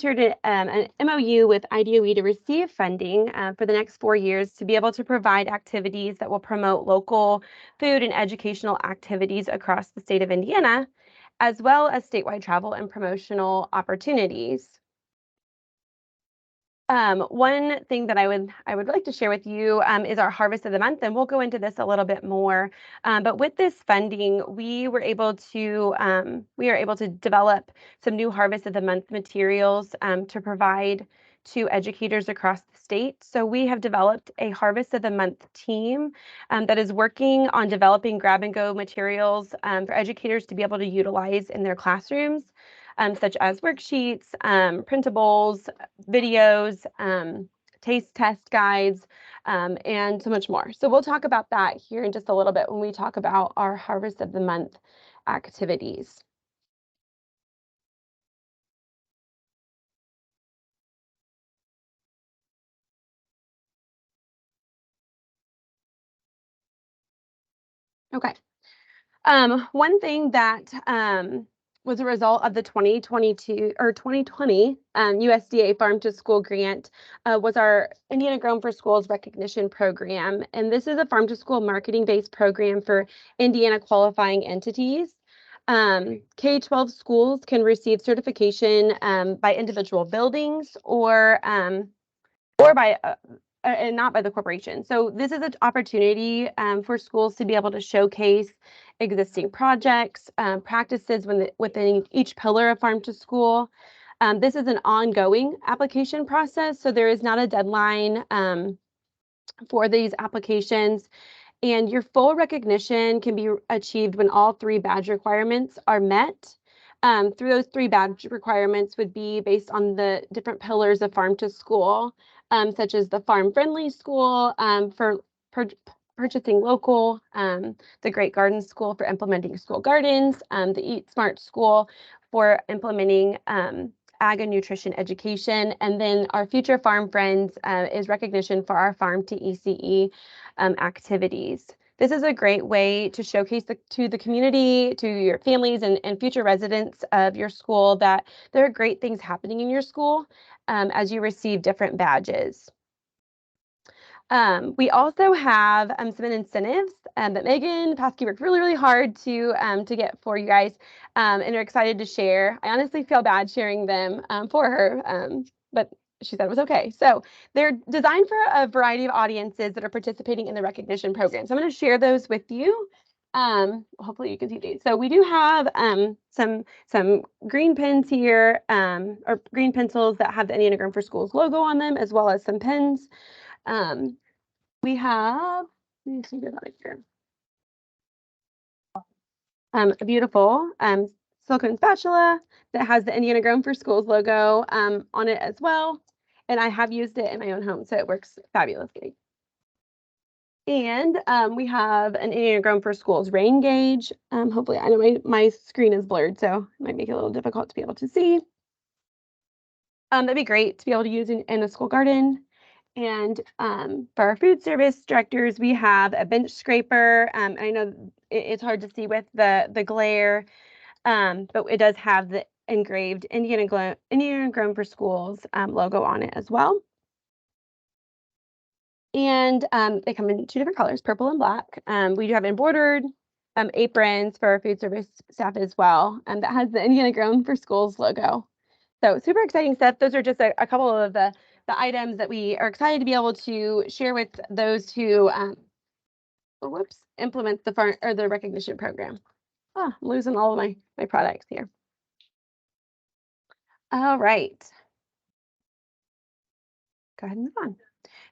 entered an MOU with IDOE to receive funding for the next 4 years to be able to provide activities that will promote local food and educational activities across the state of Indiana, as well as statewide travel and promotional opportunities. One thing that I would like to share with you is our Harvest of the Month, and we'll go into this a little bit more. But with this funding, we are able to develop some new Harvest of the Month materials to provide to educators across the state. So we have developed a Harvest of the Month team that is working on developing grab-and-go materials for educators to be able to utilize in their classrooms. Such as worksheets, printables, videos, taste test guides, and so much more. So we'll talk about that here in just a little bit when we talk about our Harvest of the Month activities. Okay. One thing that was a result of the 2022 or 2020 USDA Farm to School grant was our Indiana Grown for Schools recognition program. And this is a farm to school marketing based program for Indiana qualifying entities. K-12 schools can receive certification by individual buildings or by and not by the corporation. So this is an opportunity for schools to be able to showcase existing projects, practices within each pillar of Farm to School. This is an ongoing application process, so there is not a deadline for these applications. And your full recognition can be achieved when all 3 badge requirements are met. Through those 3 badge requirements would be based on the different pillars of Farm to School, such as the farm-friendly school for purchasing local, the Great Garden School for implementing school gardens, the Eat Smart School for implementing ag and nutrition education, and then our Future Farm Friends is recognition for our farm to ECE activities. This is a great way to showcase to the community, to your families and future residents of your school that there are great things happening in your school as you receive different badges. We also have some incentives that Megan Paskey worked really, really hard to get for you guys and are excited to share. I honestly feel bad sharing them for her, but she said it was okay. So they're designed for a variety of audiences that are participating in the recognition program. So I'm going to share those with you. Hopefully you can see these. So we do have some green pens here, or green pencils that have the Indiana Grown for Schools logo on them, as well as some pens. We have, let me see that here. A beautiful silicone spatula that has the Indiana Grown for Schools logo on it as well. And I have used it in my own home, so it works fabulously. And we have an Indiana Grown for Schools rain gauge. Hopefully, I know my screen is blurred, so it might make it a little difficult to be able to see. That'd be great to be able to use in a school garden. And for our food service directors, we have a bench scraper. I know it's hard to see with the glare, but it does have the engraved Indiana Grown for Schools logo on it as well. And they come in 2 different colors, purple and black. We do have embroidered aprons for our food service staff as well, and that has the Indiana Grown for Schools logo. So super exciting stuff. Those are just a couple of the items that we are excited to be able to share with those who implement the recognition program. I'm losing all of my products here. All right. Go ahead and move on.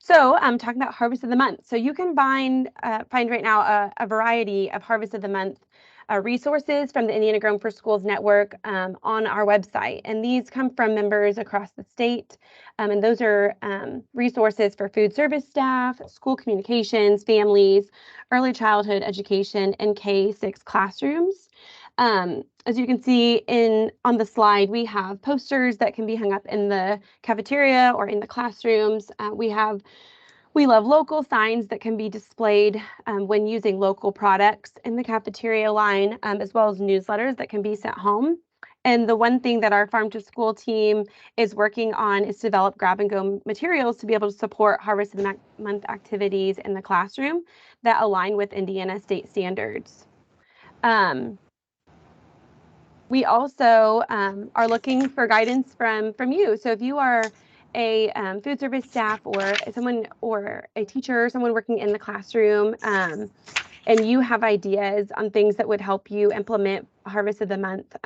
So I'm talking about Harvest of the Month. So you can find right now a variety of Harvest of the Month resources from the Indiana Grown for Schools network on our website. And these come from members across the state. And those are resources for food service staff, school communications, families, early childhood education, and K-6 classrooms. As you can see on the slide, we have posters that can be hung up in the cafeteria or in the classrooms. We love local signs that can be displayed when using local products in the cafeteria line, as well as newsletters that can be sent home. And the one thing that our Farm to School team is working on is develop grab-and-go materials to be able to support Harvest of the Month activities in the classroom that align with Indiana state standards. We also are looking for guidance from you. So if you are a food service staff or someone or a teacher or someone working in the classroom, and you have ideas on things that would help you implement Harvest of the Month,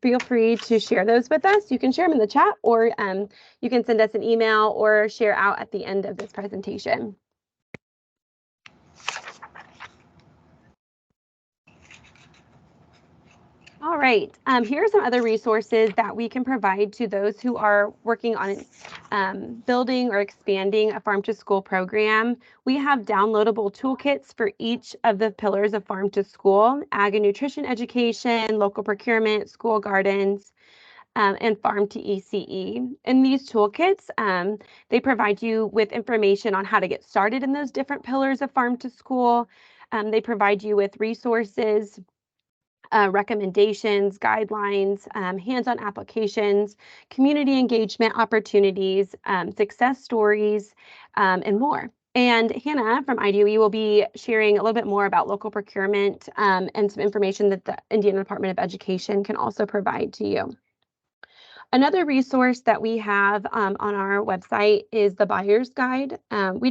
feel free to share those with us. You can share them in the chat, or you can send us an email or share out at the end of this presentation. All right, here are some other resources that we can provide to those who are working on building or expanding a farm to school program. We have downloadable toolkits for each of the pillars of farm to school: ag and nutrition education, local procurement, school gardens, and farm to ECE. In these toolkits, they provide you with information on how to get started in those different pillars of farm to school. They provide you with resources, recommendations, guidelines, hands-on applications, community engagement opportunities, success stories, and more. And Hannah from IDOE will be sharing a little bit more about local procurement and some information that the Indiana Department of Education can also provide to you. Another resource that we have on our website is the Buyer's Guide. We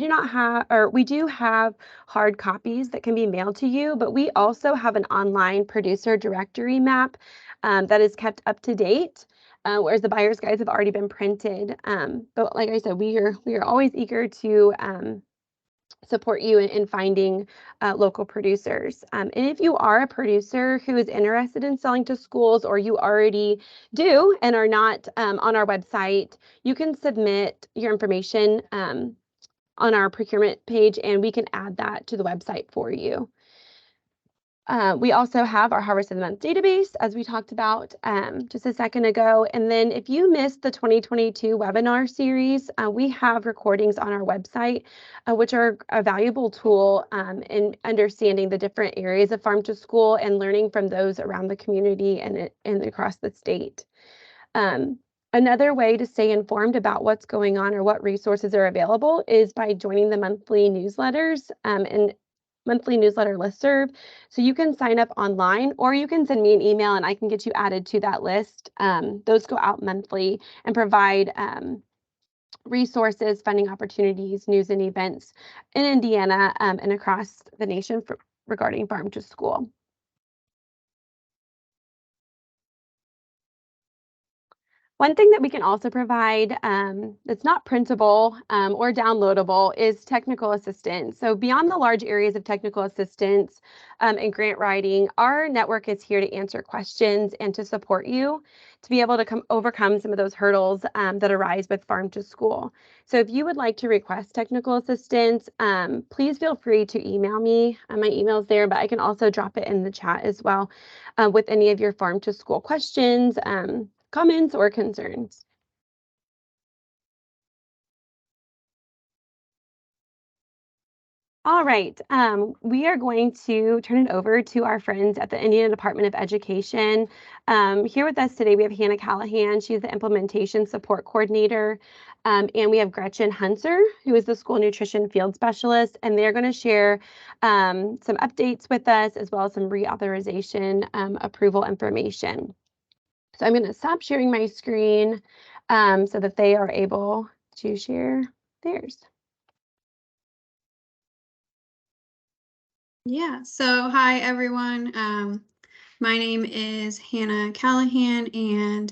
do have hard copies that can be mailed to you, but we also have an online producer directory map that is kept up to date, whereas the Buyer's Guides have already been printed. But like I said, we are always eager to support you in finding local producers. And if you are a producer who is interested in selling to schools, or you already do and are not on our website, you can submit your information on our procurement page, and we can add that to the website for you. We also have our Harvest of the Month database, as we talked about just a second ago. And then if you missed the 2022 webinar series, we have recordings on our website, which are a valuable tool in understanding the different areas of farm to school and learning from those around the community and across the state. Another way to stay informed about what's going on or what resources are available is by joining the monthly newsletters and monthly newsletter listserv. So you can sign up online, or you can send me an email and I can get you added to that list. Those go out monthly and provide resources, funding opportunities, news and events in Indiana and across the nation regarding farm to school. One thing that we can also provide that's not printable or downloadable is technical assistance. So beyond the large areas of technical assistance and grant writing, our network is here to answer questions and to support you to be able to overcome some of those hurdles that arise with farm to school. So if you would like to request technical assistance, please feel free to email me. My email is there, but I can also drop it in the chat as well with any of your farm to school questions, comments, or concerns. All right, we are going to turn it over to our friends at the Indiana Department of Education. Here with us today, we have Hannah Callahan. She's the Implementation Support Coordinator. And we have Gretchen Hunter, who is the School Nutrition Field Specialist, and they're going to share some updates with us, as well as some reauthorization approval information. So I'm going to stop sharing my screen so that they are able to share theirs. Yeah, so hi everyone. My name is Hannah Callahan, and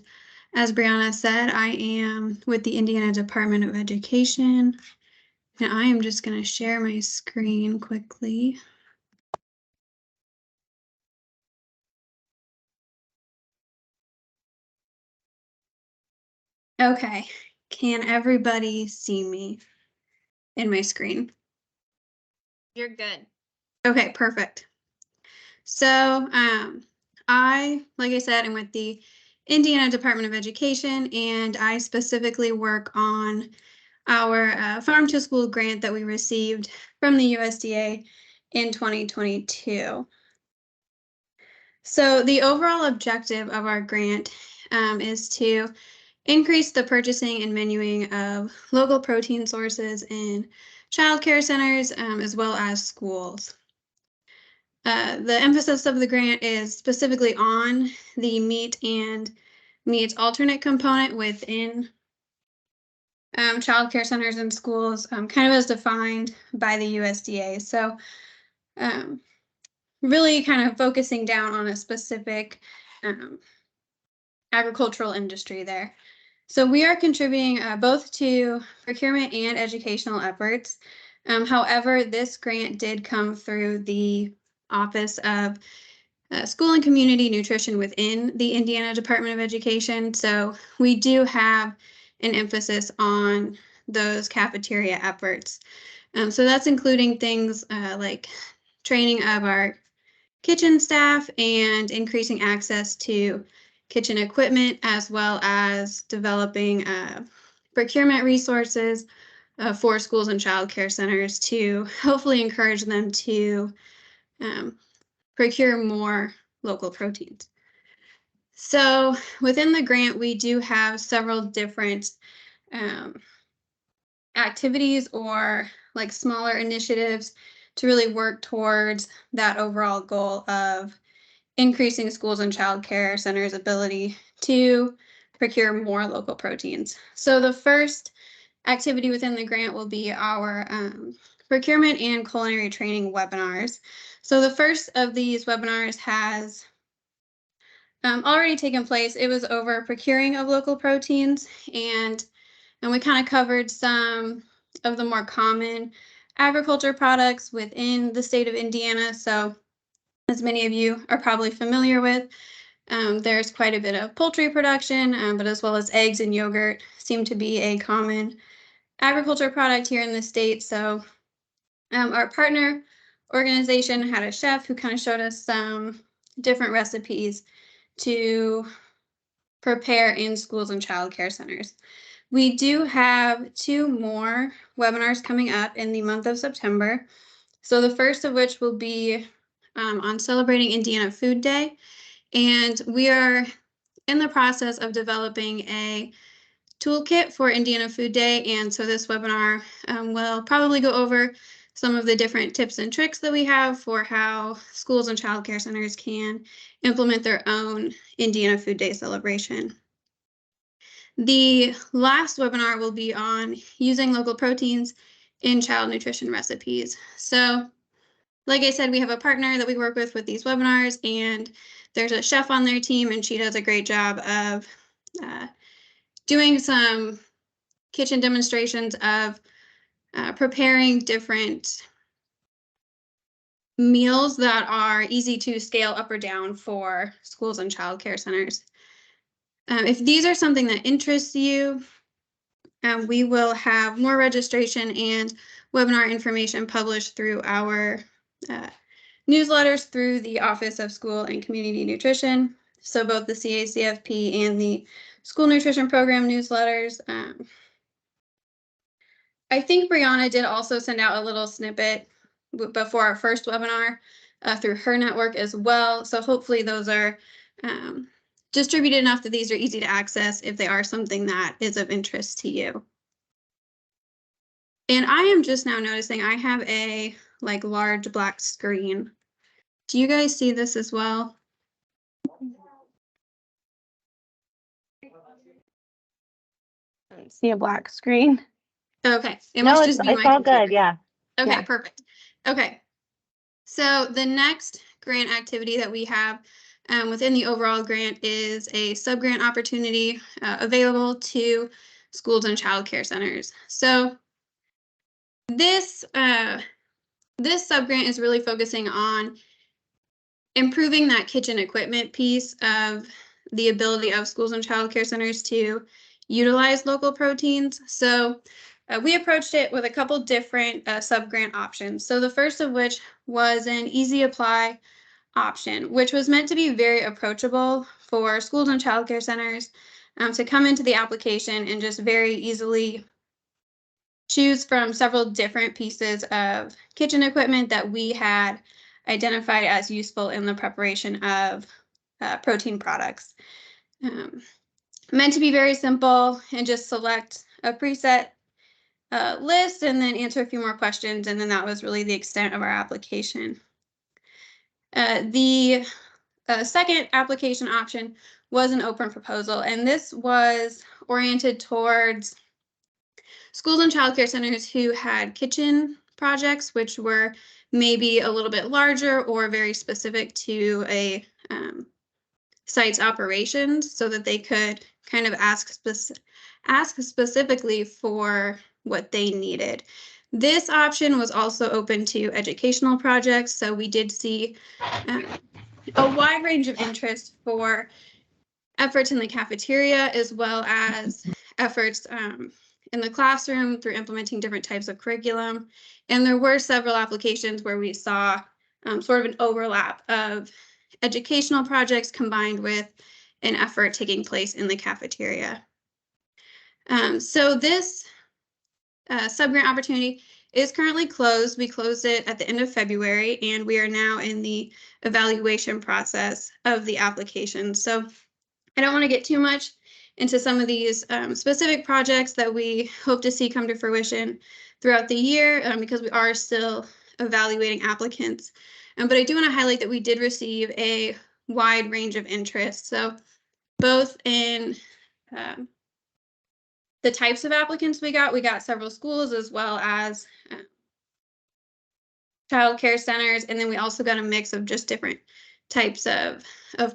as Brianna said, I am with the Indiana Department of Education, and I am just going to share my screen quickly. Okay, can everybody see me in my screen? You're good. Okay, perfect. So like I said, I'm with the Indiana Department of Education, and I specifically work on our Farm to School grant that we received from the USDA in 2022. So the overall objective of our grant is to increase the purchasing and menuing of local protein sources in childcare centers as well as schools. The emphasis of the grant is specifically on the meat and meat alternate component within childcare centers and schools, kind of as defined by the USDA. So really kind of focusing down on a specific agricultural industry there. So we are contributing both to procurement and educational efforts. However, this grant did come through the Office of School and Community Nutrition within the Indiana Department of Education. So we do have an emphasis on those cafeteria efforts. So that's including things like training of our kitchen staff and increasing access to kitchen equipment, as well as developing procurement resources for schools and child care centers to hopefully encourage them to procure more local proteins. So within the grant, we do have several different activities or like smaller initiatives to really work towards that overall goal of increasing schools and child care centers' ability to procure more local proteins. So the first activity within the grant will be our procurement and culinary training webinars. So the first of these webinars has already taken place. It was over procuring of local proteins, and we kind of covered some of the more common agriculture products within the state of Indiana. So as many of you are probably familiar with, there's quite a bit of poultry production, but as well as eggs and yogurt seem to be a common agriculture product here in the state. So our partner organization had a chef who kind of showed us some different recipes to prepare in schools and child care centers. We do have 2 more webinars coming up in the month of September. So the first of which will be on celebrating Indiana Food Day. And we are in the process of developing a toolkit for Indiana Food Day. And so this webinar will probably go over some of the different tips and tricks that we have for how schools and child care centers can implement their own Indiana Food Day celebration. The last webinar will be on using local proteins in child nutrition recipes. So like I said, we have a partner that we work with these webinars, and there's a chef on their team, and she does a great job of doing some kitchen demonstrations of preparing different meals that are easy to scale up or down for schools and child care centers. If these are something that interests you, we will have more registration and webinar information published through our newsletters through the Office of School and Community Nutrition. So both the CACFP and the School Nutrition Program newsletters. I think Brianna did also send out a little snippet before our first webinar through her network as well. So hopefully those are distributed enough that these are easy to access if they are something that is of interest to you. And I am just now noticing I have a large black screen. Do you guys see this as well? See a black screen. Okay. It No, must it's just be my all computer. good. Yeah. Okay, Yeah. perfect. Okay. So the next grant activity that we have within the overall grant is a sub-grant opportunity available to schools and child care centers. So this sub-grant is really focusing on improving that kitchen equipment piece of the ability of schools and child care centers to utilize local proteins. So we approached it with a couple different sub-grant options. So the first of which was an easy apply option, which was meant to be very approachable for schools and child care centers to come into the application and just very easily choose from several different pieces of kitchen equipment that we had identified as useful in the preparation of protein products. meant to be very simple and just select a preset list and then answer a few more questions. And then that was really the extent of our application. The second application option was an open proposal, and this was oriented towards schools and childcare centers who had kitchen projects, which were maybe a little bit larger or very specific to a site's operations, so that they could kind of ask specifically for what they needed. This option was also open to educational projects, so we did see a wide range of interest for efforts in the cafeteria, as well as efforts in the classroom through implementing different types of curriculum. And there were several applications where we saw sort of an overlap of educational projects combined with an effort taking place in the cafeteria. So this subgrant opportunity is currently closed. We closed it at the end of February, and we are now in the evaluation process of the application. So I don't want to get too much into some of these specific projects that we hope to see come to fruition throughout the year because we are still evaluating applicants. But I do want to highlight that we did receive a wide range of interest. So both in the types of applicants we got several schools as well as child care centers, and then we also got a mix of just different types of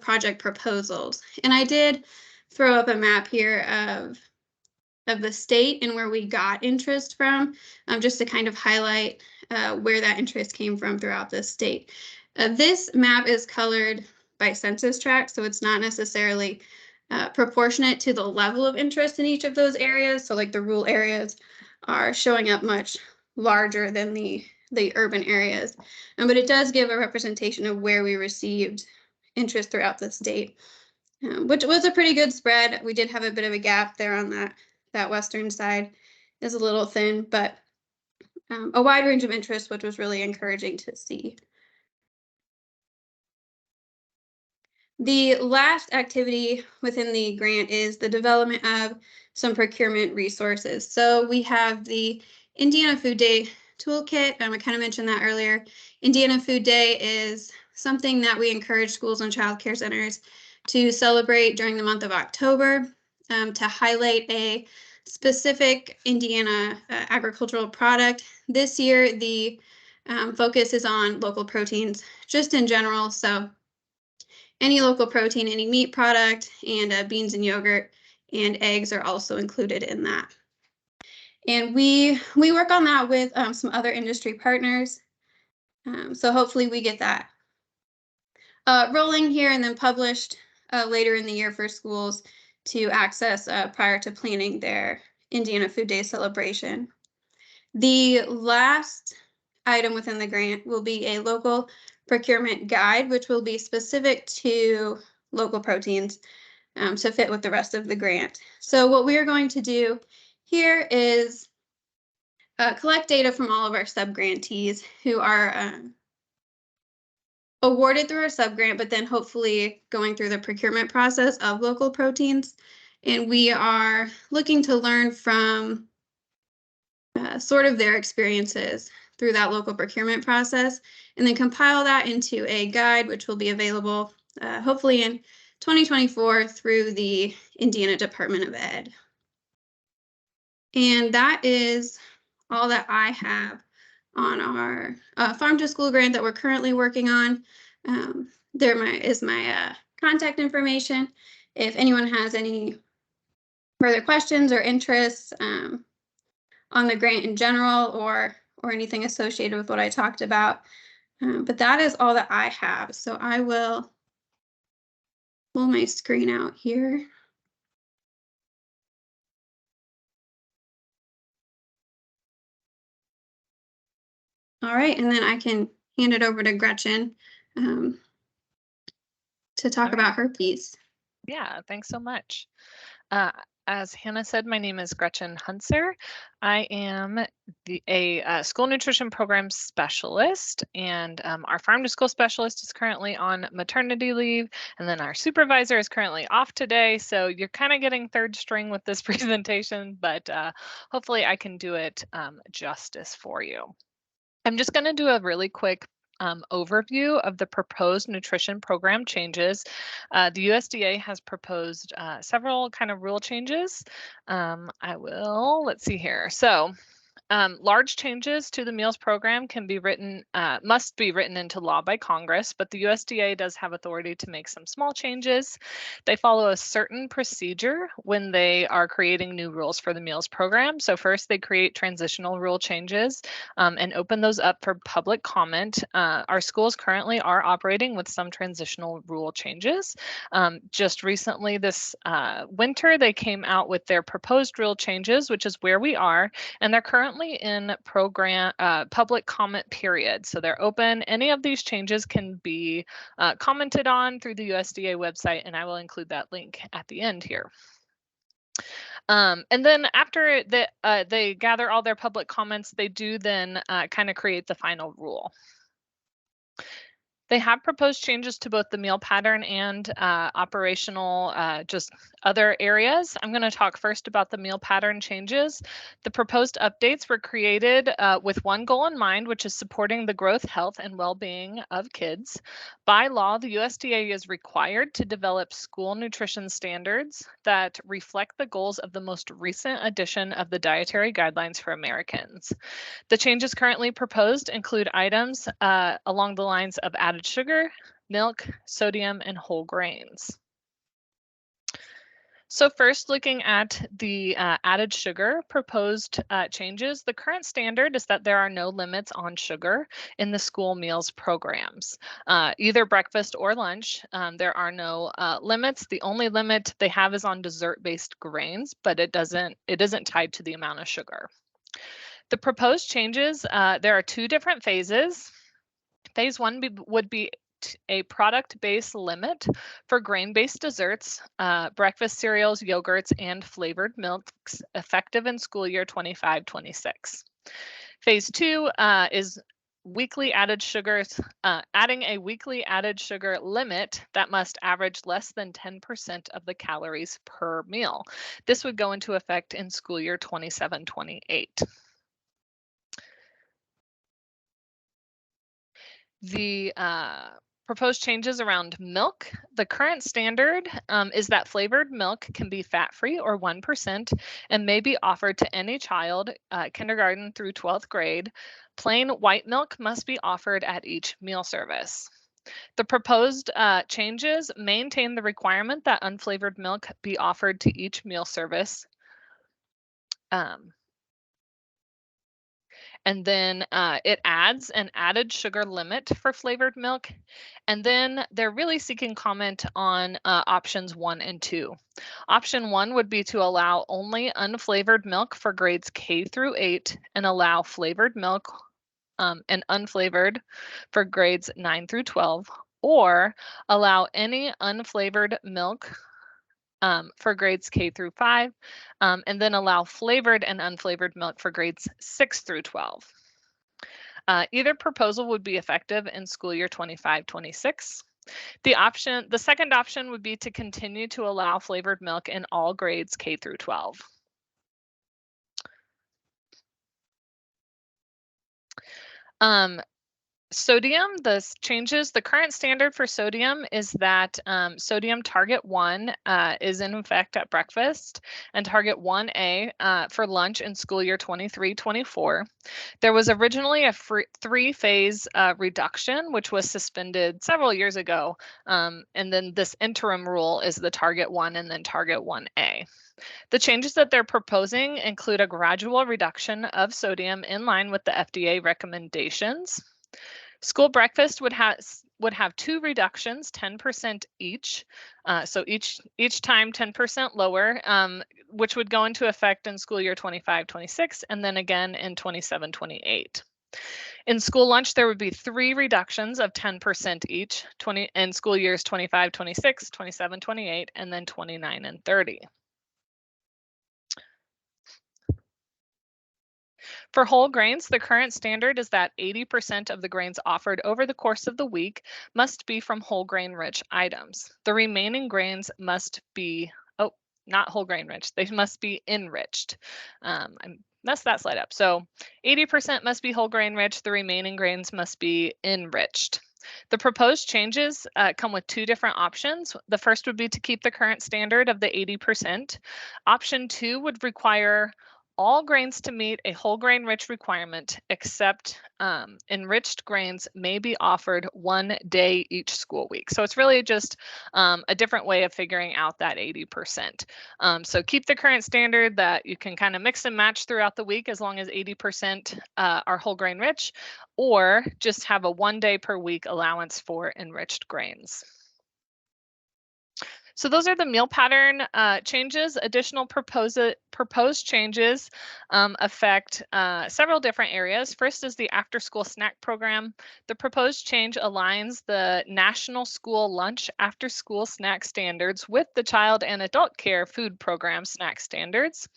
project proposals. And I did throw up a map here of the state and where we got interest from, just to kind of highlight where that interest came from throughout the state. This map is colored by census tract, so it's not necessarily proportionate to the level of interest in each of those areas. So like the rural areas are showing up much larger than the urban areas. But it does give a representation of where we received interest throughout the state, which was a pretty good spread. We did have a bit of a gap there on that western side is a little thin, but a wide range of interest, which was really encouraging to see. The last activity within the grant is the development of some procurement resources. So we have the Indiana Food Day toolkit. I kind of mentioned that earlier. Indiana Food Day is something that we encourage schools and child care centers to celebrate during the month of October to highlight a specific Indiana agricultural product. This year, the focus is on local proteins just in general. So any local protein, any meat product, and beans and yogurt and eggs are also included in that. And we work on that with some other industry partners. So hopefully we get that rolling here and then published later in the year for schools to access prior to planning their Indiana Food Day celebration. The last item within the grant will be a local procurement guide, which will be specific to local proteins to fit with the rest of the grant. So what we are going to do here is collect data from all of our subgrantees who are awarded through our subgrant, but then hopefully going through the procurement process of local proteins. And we are looking to learn from sort of their experiences through that local procurement process, and then compile that into a guide, which will be available hopefully in 2024 through the Indiana Department of Ed. And that is all that I have on our Farm to School grant that we're currently working on. There is my contact information. If anyone has any further questions or interests on the grant in general or anything associated with what I talked about. But that is all that I have. So I will pull my screen out here. All right, and then I can hand it over to Gretchen to talk about her piece. Yeah, thanks so much. As Hannah said, my name is Gretchen Hunser. I am a school nutrition program specialist, and our farm to school specialist is currently on maternity leave, and then our supervisor is currently off today. So you're kind of getting third string with this presentation, but hopefully I can do it justice for you. I'm just going to do a really quick overview of the proposed nutrition program changes. The USDA has proposed several kind of rule changes. Let's see here. So large changes to the meals program must be written into law by Congress, but the USDA does have authority to make some small changes. They follow a certain procedure when they are creating new rules for the meals program. So first they create transitional rule changes and open those up for public comment. Our schools currently are operating with some transitional rule changes. Just recently this winter, they came out with their proposed rule changes, which is where we are, and they're currently in program public comment period. So they're open. Any of these changes can be commented on through the USDA website, and I will include that link at the end here. And then after they gather all their public comments, they do then kind of create the final rule. They have proposed changes to both the meal pattern and operational, just other areas. I'm going to talk first about the meal pattern changes. The proposed updates were created with one goal in mind, which is supporting the growth, health, and well-being of kids. By law, the USDA is required to develop school nutrition standards that reflect the goals of the most recent edition of the Dietary Guidelines for Americans. The changes currently proposed include items along the lines of added sugar, milk, sodium, and whole grains. So first, looking at the added sugar proposed changes, the current standard is that there are no limits on sugar in the school meals programs, either breakfast or lunch. There are no limits. The only limit they have is on dessert-based grains, but it isn't tied to the amount of sugar. The proposed changes, there are two different phases. Phase one would be a product-based limit for grain-based desserts, breakfast cereals, yogurts, and flavored milks effective in school year 25-26. Phase two is weekly added sugars, adding a weekly added sugar limit that must average less than 10% of the calories per meal. This would go into effect in school year 27-28. The proposed changes around milk. The current standard is that flavored milk can be fat-free or 1% and may be offered to any child, kindergarten through 12th grade. Plain white milk must be offered at each meal service. The proposed changes maintain the requirement that unflavored milk be offered to each meal service. And then it adds an added sugar limit for flavored milk. And then they're really seeking comment on options 1 and 2. Option 1 would be to allow only unflavored milk for grades K through 8 and allow flavored milk and unflavored for grades 9 through 12, or allow any unflavored milk for grades K through 5, and then allow flavored and unflavored milk for grades 6 through 12. Either proposal would be effective in school year 25-26. The second option would be to continue to allow flavored milk in all grades K through 12. Sodium, the changes, the current standard for sodium is that sodium target 1 is in effect at breakfast and target 1A for lunch in school year 23-24. There was originally a 3-phase reduction, which was suspended several years ago. And then this interim rule is the target 1 and then target 1A. The changes that they're proposing include a gradual reduction of sodium in line with the FDA recommendations. School breakfast would have 2 reductions, 10% each. So each time 10% lower, which would go into effect in school year 25-26, and then again in 27-28. In school lunch, there would be 3 reductions of 10% each, in school years 25-26, 27-28, and then 29 and 30. For whole grains, the current standard is that 80% of the grains offered over the course of the week must be from whole grain rich items. The remaining grains must be, oh, not whole grain rich, they must be enriched. I messed that slide up. So 80% must be whole grain rich, the remaining grains must be enriched. The proposed changes come with two different options. The first would be to keep the current standard of the 80%. Option 2 would require all grains to meet a whole grain rich requirement, except enriched grains may be offered one day each school week. So it's really just a different way of figuring out that 80%. So keep the current standard that you can kind of mix and match throughout the week as long as 80% are whole grain rich, or just have a 1 day per week allowance for enriched grains. So those are the meal pattern changes. Additional proposed changes affect several different areas. First is the after-school snack program. The proposed change aligns the National School Lunch After-School Snack Standards with the Child and Adult Care Food Program snack standards.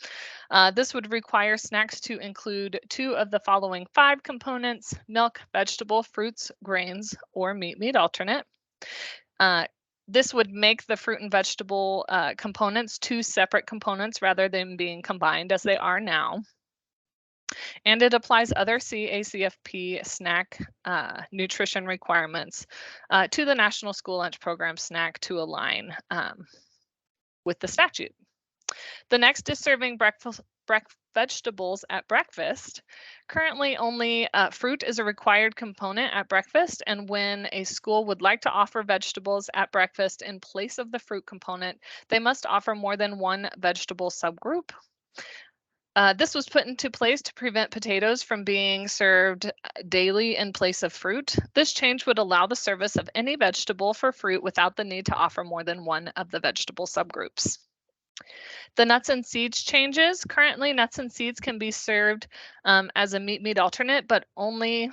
This would require snacks to include 2 of the following 5 components: milk, vegetable, fruits, grains, or meat alternate. This would make the fruit and vegetable components 2 separate components rather than being combined as they are now. And it applies other CACFP snack nutrition requirements to the National School Lunch Program snack to align with the statute. The next is serving vegetables at breakfast. Currently, only fruit is a required component at breakfast, and when a school would like to offer vegetables at breakfast in place of the fruit component, they must offer more than 1 vegetable subgroup. This was put into place to prevent potatoes from being served daily in place of fruit. This change would allow the service of any vegetable for fruit without the need to offer more than 1 of the vegetable subgroups. The nuts and seeds changes. Currently, nuts and seeds can be served as a meat alternate, but only,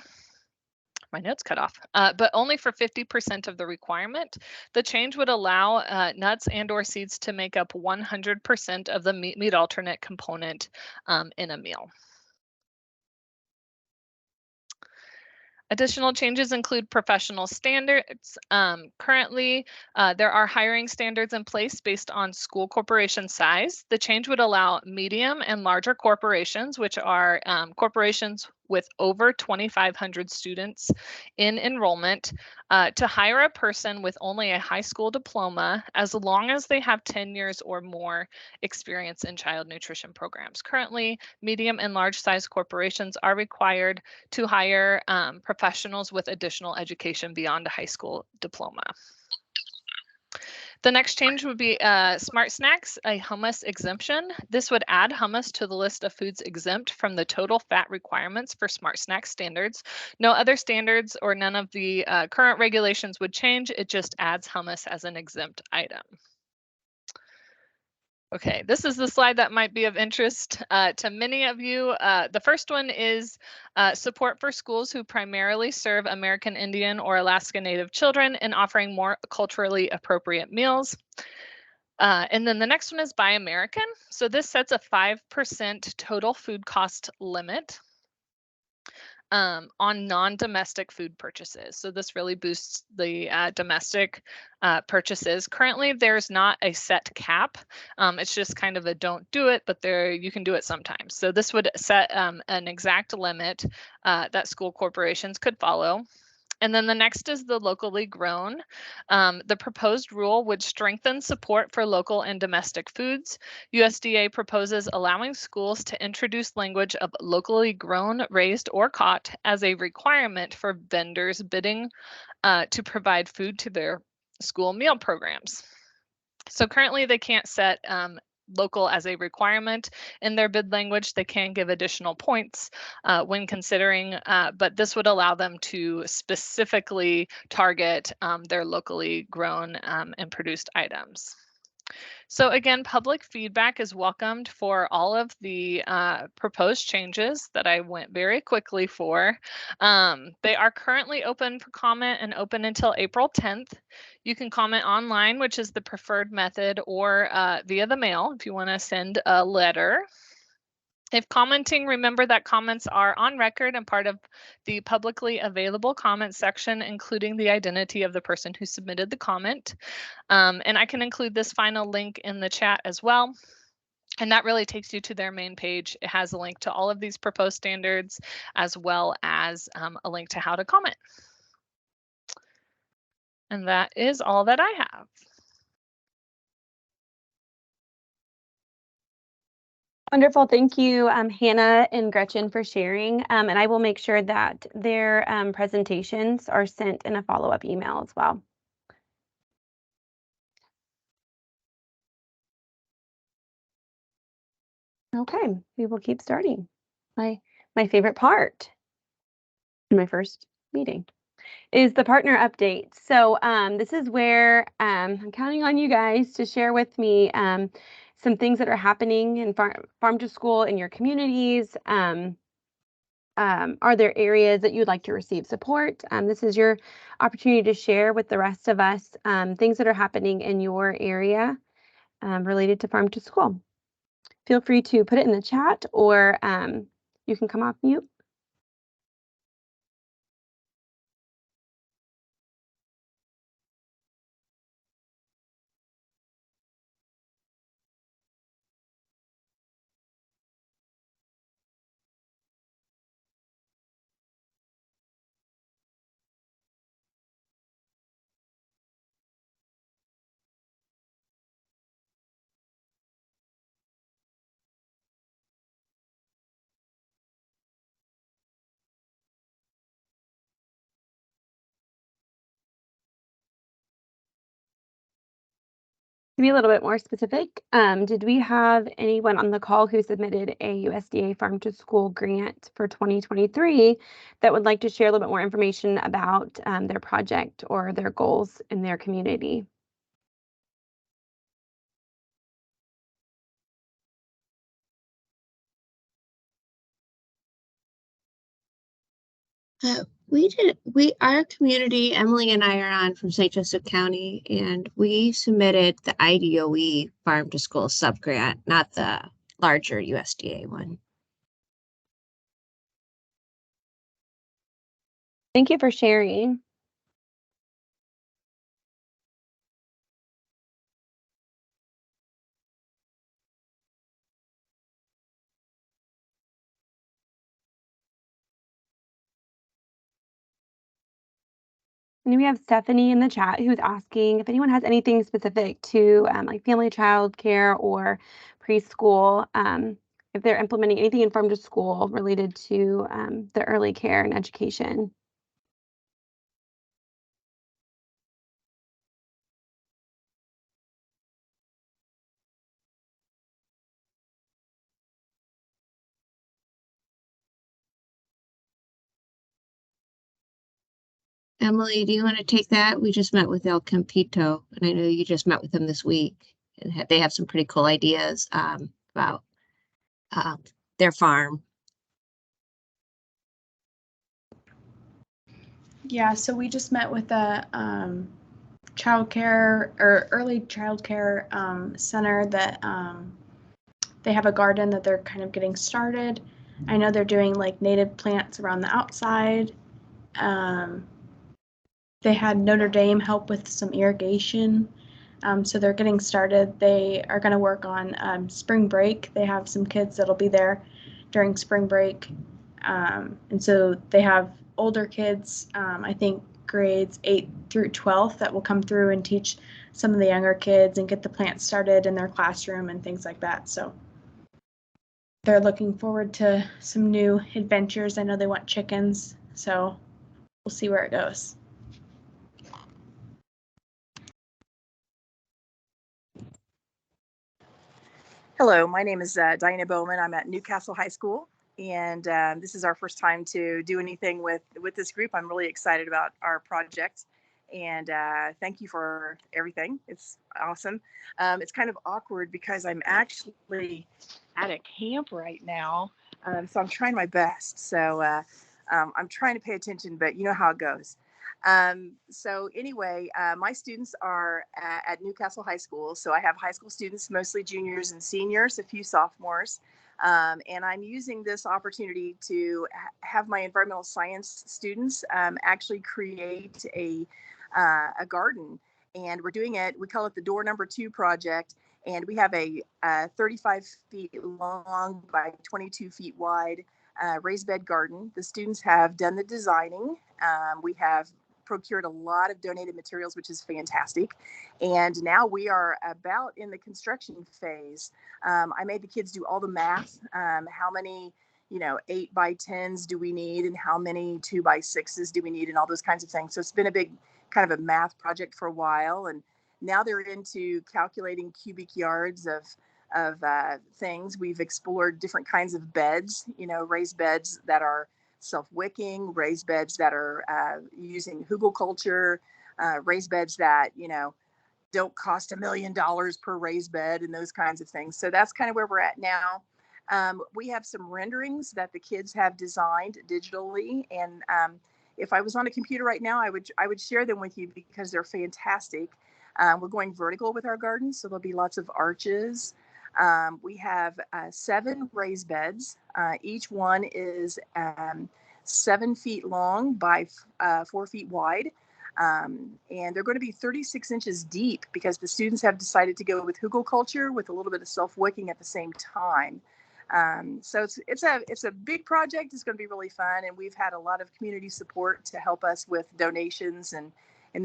my notes cut off, but only for 50% of the requirement. The change would allow nuts and or seeds to make up 100% of the meat alternate component in a meal. Additional changes include professional standards. Currently, there are hiring standards in place based on school corporation size. The change would allow medium and larger corporations, which are corporations with over 2,500 students in enrollment, to hire a person with only a high school diploma as long as they have 10 years or more experience in child nutrition programs. Currently, medium and large size corporations are required to hire professionals with additional education beyond a high school diploma. The next change would be Smart Snacks, a hummus exemption. This would add hummus to the list of foods exempt from the total fat requirements for Smart Snack standards. No other standards or none of the current regulations would change. It just adds hummus as an exempt item. Okay, this is the slide that might be of interest to many of you. The first one is support for schools who primarily serve American Indian or Alaska Native children in offering more culturally appropriate meals. And then the next one is Buy American. So this sets a 5% total food cost limit on non-domestic food purchases. So this really boosts the domestic purchases. Currently, there's not a set cap. It's just kind of a don't do it, but you can do it sometimes. So this would set an exact limit that school corporations could follow. And then the next is the locally grown. The proposed rule would strengthen support for local and domestic foods. USDA proposes allowing schools to introduce language of locally grown, raised, or caught as a requirement for vendors bidding to provide food to their school meal programs. So currently they can't set local as a requirement in their bid language. They can give additional points when considering, but this would allow them to specifically target their locally grown and produced items. So again, public feedback is welcomed for all of the proposed changes that I went very quickly for. They are currently open for comment and open until April 10th. You can comment online, which is the preferred method, or via the mail if you want to send a letter. If commenting, remember that comments are on record and part of the publicly available comment section, including the identity of the person who submitted the comment. And I can include this final link in the chat as well. And that really takes you to their main page. It has a link to all of these proposed standards, as well as a link to how to comment. And that is all that I have. Wonderful. Thank you, Hannah and Gretchen, for sharing. And I will make sure that their presentations are sent in a follow-up email as well. Okay, we will keep starting. My favorite part in my first meeting is the partner update. So this is where I'm counting on you guys to share with me some things that are happening in Farm to School in your communities. Are there areas that you'd like to receive support? This is your opportunity to share with the rest of us things that are happening in your area related to Farm to School. Feel free to put it in the chat, or you can come off mute. To be a little bit more specific, did we have anyone on the call who submitted a USDA Farm to School grant for 2023 that would like to share a little bit more information about their project or their goals in their community? Our community, Emily and I are on from St. Joseph County, and we submitted the IDOE Farm to School subgrant, not the larger USDA one. Thank you for sharing. And we have Stephanie in the chat who's asking if anyone has anything specific to like family child care or preschool, if they're implementing anything in Farm to School related to the early care and education. Emily, do you want to take that? We just met with El Campito, and I know you just met with them this week, and they have some pretty cool ideas about their farm. Yeah, so we just met with a childcare or early childcare center that they have a garden that they're kind of getting started. I know they're doing like native plants around the outside. They had Notre Dame help with some irrigation. So they're getting started. They are going to work on spring break. They have some kids that'll be there during spring break. And so they have older kids, I think grades 8 through 12, that will come through and teach some of the younger kids and get the plants started in their classroom and things like that. So they're looking forward to some new adventures. I know they want chickens, so we'll see where it goes. Hello, my name is Diana Bowman. I'm at Newcastle High School, and this is our first time to do anything with this group. I'm really excited about our project, and thank you for everything. It's awesome. It's kind of awkward because I'm actually at a camp right now, so I'm trying my best. So I'm trying to pay attention, but you know how it goes. So anyway, my students are at Newcastle High School. So I have high school students, mostly juniors and seniors, a few sophomores. And I'm using this opportunity to have my environmental science students actually create a garden. And we're doing it, we call it the Door Number 2 project. And we have a 35 feet long by 22 feet wide raised bed garden. The students have done the designing. We have procured a lot of donated materials, which is fantastic. And now we are about in the construction phase. I made the kids do all the math. How many, 8 by 10s do we need, and how many 2 by 6s do we need, and all those kinds of things. So it's been a big kind of a math project for a while. And now they're into calculating cubic yards of things. We've explored different kinds of beds, raised beds that are self-wicking, raised beds that are using hugelkultur, raised beds that, don't cost $1 million per raised bed, and those kinds of things. So that's kind of where we're at now. We have some renderings that the kids have designed digitally, and if I was on a computer right now, I would share them with you because they're fantastic. We're going vertical with our garden, so there'll be lots of arches. We have 7 raised beds. Each one is 7 feet long by 4 feet wide. And they're going to be 36 inches deep because the students have decided to go with hugelkultur with a little bit of self-wicking at the same time. So it's a big project. It's going to be really fun. And we've had a lot of community support to help us with donations and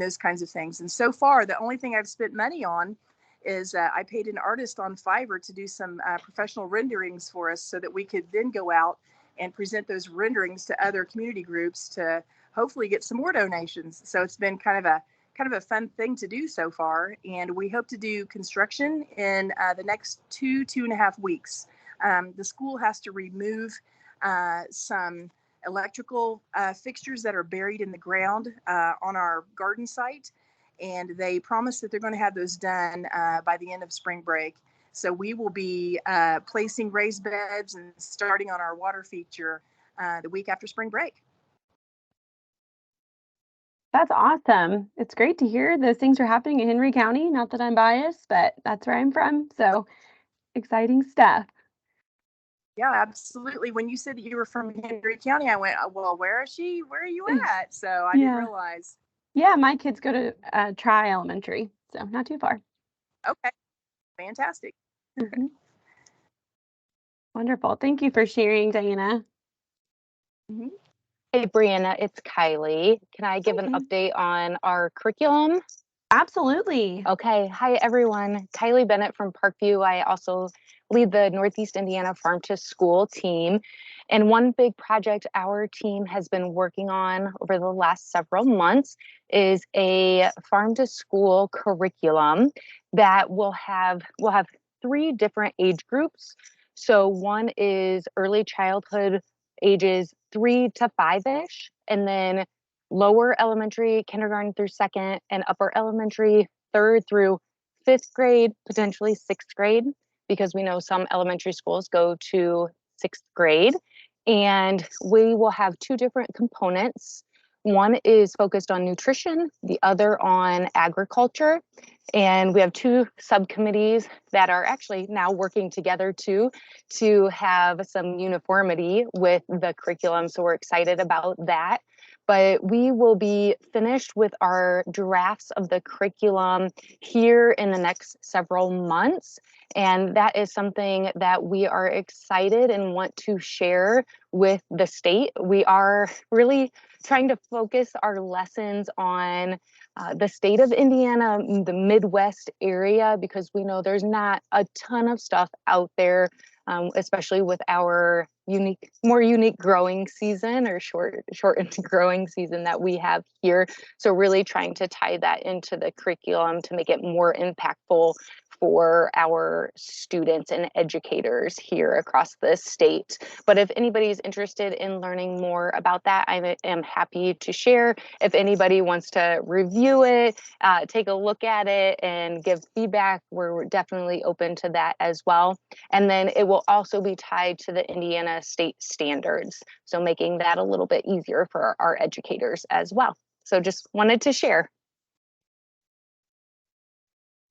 those kinds of things. And so far, the only thing I've spent money on is I paid an artist on Fiverr to do some professional renderings for us so that we could then go out and present those renderings to other community groups to hopefully get some more donations. So it's been kind of a fun thing to do so far. And we hope to do construction in the next 2.5 weeks. The school has to remove some electrical fixtures that are buried in the ground on our garden site. And they promise that they're going to have those done by the end of spring break. So we will be placing raised beds and starting on our water feature the week after spring break. That's awesome. It's great to hear those things are happening in Henry County. Not that I'm biased, but that's where I'm from. So exciting stuff. Yeah, absolutely. When you said that you were from Henry County, I went, well, where is she? Where are you at? So I didn't realize. Yeah, my kids go to Tri Elementary, so not too far. Okay, fantastic. Mm-hmm. Wonderful. Thank you for sharing, Diana. Mm-hmm. Hey, Brianna, it's Kylie. Can I give an update on our curriculum? Absolutely. Okay. Hi, everyone. Kylie Bennett from Parkview. I also lead the Northeast Indiana Farm to School team. And one big project our team has been working on over the last several months is a farm to school curriculum that will have 3 different age groups. So one is early childhood, ages 3 to 5-ish, and then lower elementary, kindergarten through 2nd, and upper elementary, 3rd through 5th grade, potentially 6th grade, because we know some elementary schools go to 6th grade. And we will have 2 different components. One is focused on nutrition, the other on agriculture. And we have 2 subcommittees that are actually now working together to have some uniformity with the curriculum. So we're excited about that. But we will be finished with our drafts of the curriculum here in the next several months. And that is something that we are excited and want to share with the state. We are really trying to focus our lessons on the state of Indiana, the Midwest area, because we know there's not a ton of stuff out there, especially with our more unique growing season or shortened growing season that we have here. So really trying to tie that into the curriculum to make it more impactful for our students and educators here across the state. But if anybody's interested in learning more about that, I am happy to share. If anybody wants to review it, take a look at it and give feedback, we're definitely open to that as well. And then it will also be tied to the Indiana state standards, so making that a little bit easier for our educators as well. So just wanted to share.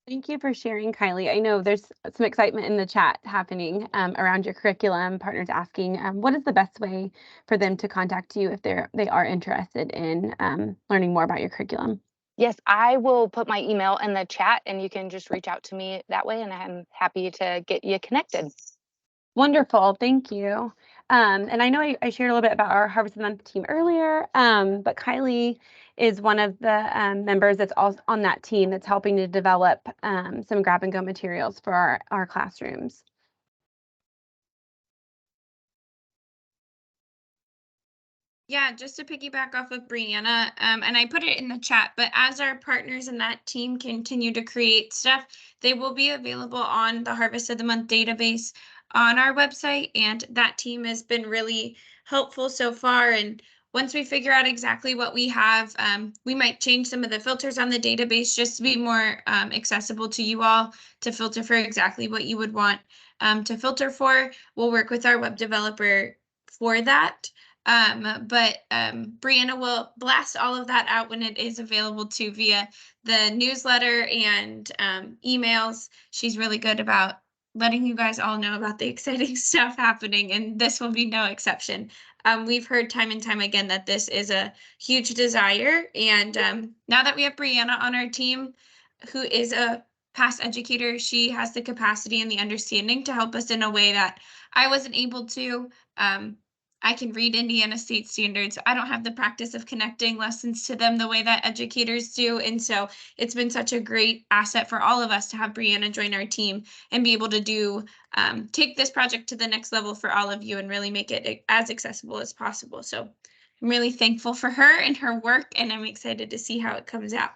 Thank you for sharing, Kylie. I know there's some excitement in the chat happening around your curriculum. Partners asking, what is the best way for them to contact you if they are interested in learning more about your curriculum? Yes, I will put my email in the chat and you can just reach out to me that way, and I'm happy to get you connected. Wonderful, thank you. And I know I shared a little bit about our Harvest of the Month team earlier, but Kylie is one of the members that's also on that team that's helping to develop some grab and go materials for our classrooms. Yeah, just to piggyback off of Brianna, and I put it in the chat, but as our partners in that team continue to create stuff, they will be available on the Harvest of the Month database on our website, and that team has been really helpful so far. And once we figure out exactly what we have, we might change some of the filters on the database just to be more accessible to you all, to filter for exactly what you would want to filter for. We'll work with our web developer for that. But Brianna will blast all of that out when it is available to via the newsletter and emails. She's really good about letting you guys all know about the exciting stuff happening, and this will be no exception. We've heard time and time again that this is a huge desire, and now that we have Brianna on our team, who is a past educator, she has the capacity and the understanding to help us in a way that I wasn't able to. I can read Indiana state standards. I don't have the practice of connecting lessons to them the way that educators do. And so it's been such a great asset for all of us to have Brianna join our team and be able to do take this project to the next level for all of you and really make it as accessible as possible. So I'm really thankful for her and her work, and I'm excited to see how it comes out.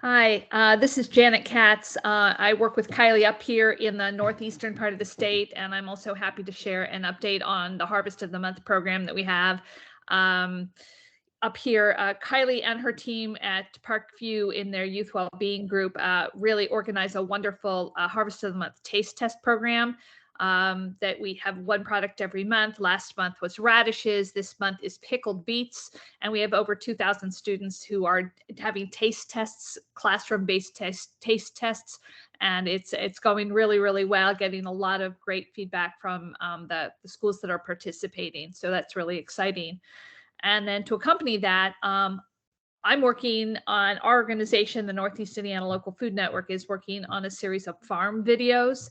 Hi, this is Janet Katz. I work with Kylie up here in the northeastern part of the state, and I'm also happy to share an update on the Harvest of the Month program that we have up here. Kylie and her team at Parkview in their youth well-being group really organize a wonderful Harvest of the Month taste test program. That we have one product every month. Last month was radishes. This month is pickled beets. And we have over 2,000 students who are having taste tests, classroom-based taste tests. And it's going really, really well, getting a lot of great feedback from the schools that are participating. So that's really exciting. And then to accompany that, I'm working on our organization, the Northeast Indiana Local Food Network, is working on a series of farm videos.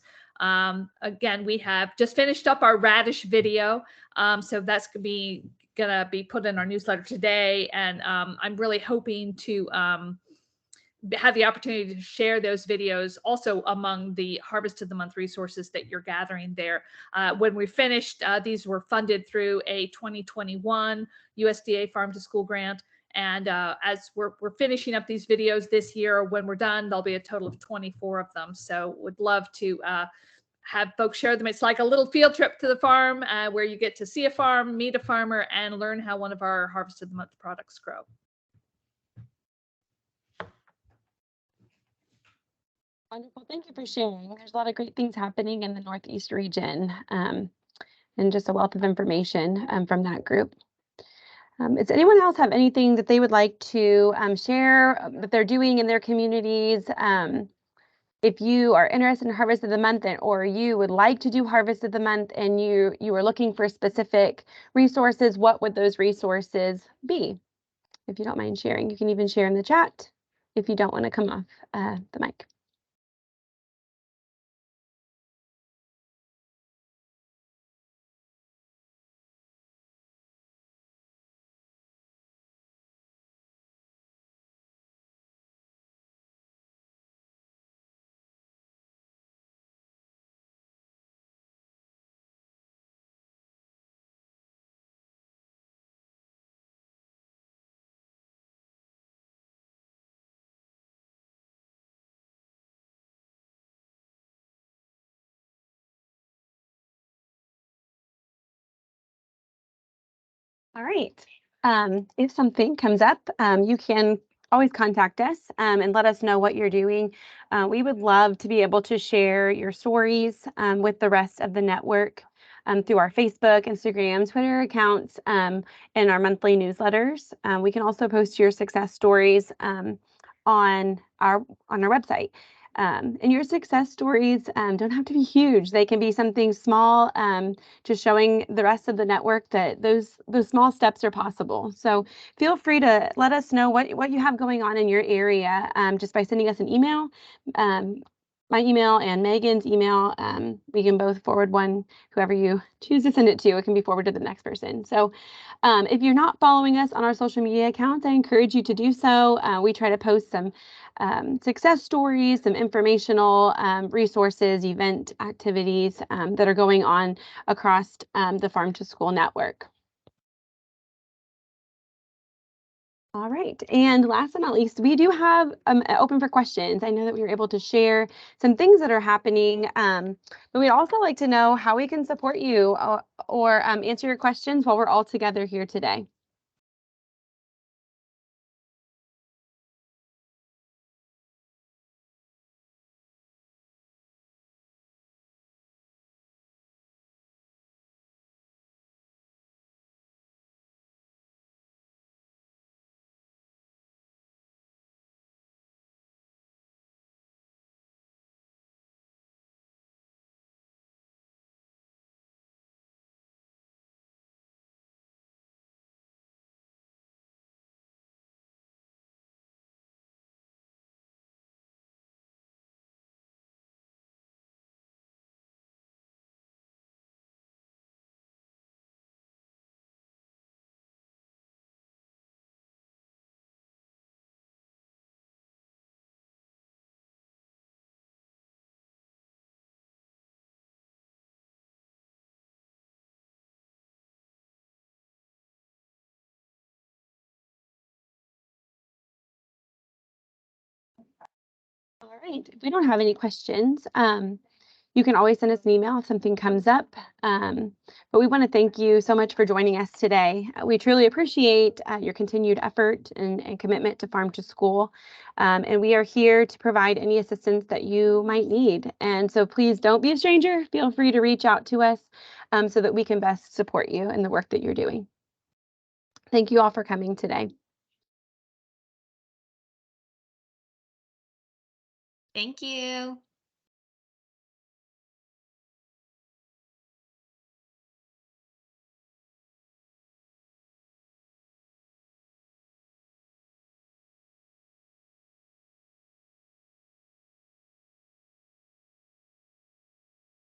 Again, we have just finished up our radish video. So that's gonna be put in our newsletter today. And I'm really hoping to have the opportunity to share those videos also among the Harvest of the Month resources that you're gathering there. When we finished, these were funded through a 2021 USDA Farm to School grant. And as we're finishing up these videos this year, when we're done, there'll be a total of 24 of them. So would love to have folks share them. It's like a little field trip to the farm where you get to see a farm, meet a farmer, and learn how one of our Harvest of the Month products grow. Wonderful, thank you for sharing. There's a lot of great things happening in the Northeast region and just a wealth of information from that group. Does anyone else have anything that they would like to share that they're doing in their communities? If you are interested in Harvest of the Month or you would like to do Harvest of the Month and you are looking for specific resources, what would those resources be? If you don't mind sharing, you can even share in the chat if you don't want to come off the mic. All right. If something comes up, you can always contact us and let us know what you're doing. We would love to be able to share your stories with the rest of the network through our Facebook, Instagram, Twitter accounts, and our monthly newsletters. We can also post your success stories on our website. And your success stories don't have to be huge. They can be something small, just showing the rest of the network that those small steps are possible. So feel free to let us know what you have going on in your area just by sending us an email. My email and Megan's email, we can both forward one, whoever you choose to send it to, it can be forwarded to the next person. So if you're not following us on our social media accounts, I encourage you to do so. We try to post some success stories, some informational resources, event activities that are going on across the Farm to School network. All right, and last but not least, we do have open for questions. I know that we were able to share some things that are happening, but we'd also like to know how we can support you or answer your questions while we're all together here today. All right, if we don't have any questions, you can always send us an email if something comes up. But we want to thank you so much for joining us today. We truly appreciate your continued effort and commitment to Farm to School. And we are here to provide any assistance that you might need. And so please don't be a stranger. Feel free to reach out to us so that we can best support you in the work that you're doing. Thank you all for coming today. Thank you.